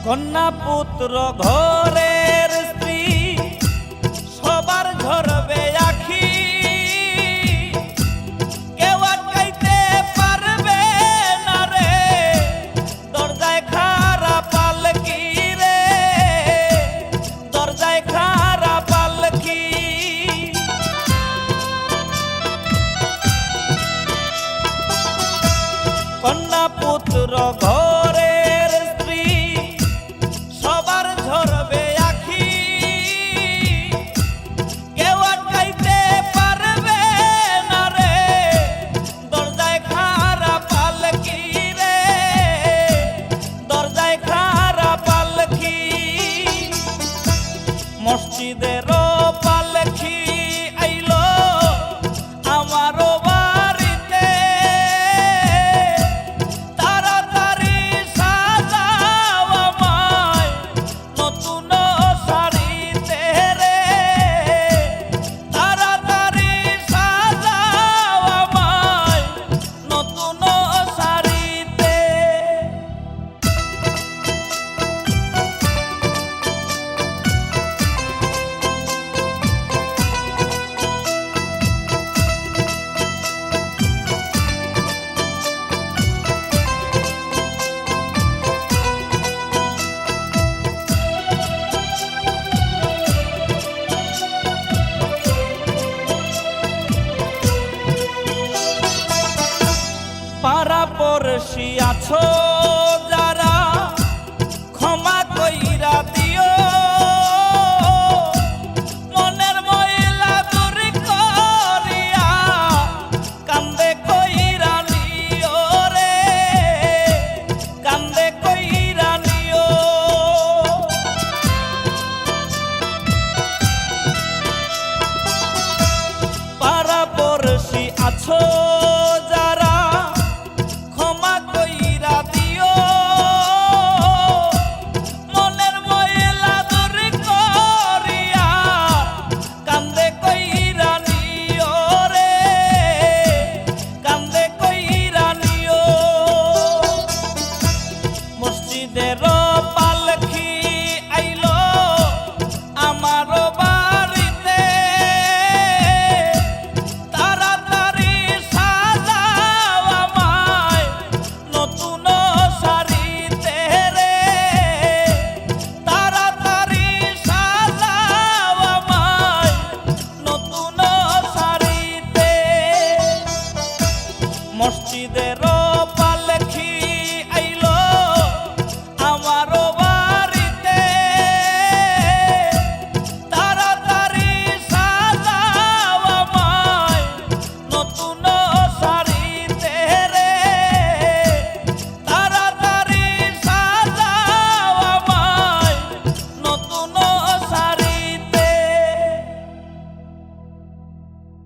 কন্যা পুত্র ঘরের স্ত্রী সবার ঝরবে আখি, কেউ আটকাইতে পারবে না রে, দরজায় খাড়া পালকি রে, দরজায় খাড়া পালকি। কন্যা পুত্র ঘরের স্ত্রী সবার ঝরবে আখি, কেউ আটকাইতে পারবে না রে, দরজায় খাড়া পালকি রে, দরজায় খাড়া পালকি। মসজিদের পালকি আইলো আমারও বাড়িতে, তাড়াতাড়ি সাজাও আমায় নতুন শাড়িতে রে, তাড়াতাড়ি সাজাও আমায় নতুন শাড়িতে। পাড়াপড়শি আছো যারা ক্ষমা কইরা দিও, মনের ময়লা দূর করিয়া কান্দে কইরা নিও রে, কান্দে কইরা নিও। পাড়াপড়শি আছো যারা ক্ষমা কইরা দিও, মনের ময়লা দূর করিয়া কান্দে কইরা নিও রে, কান্দে কইরা নিও। মসজিদের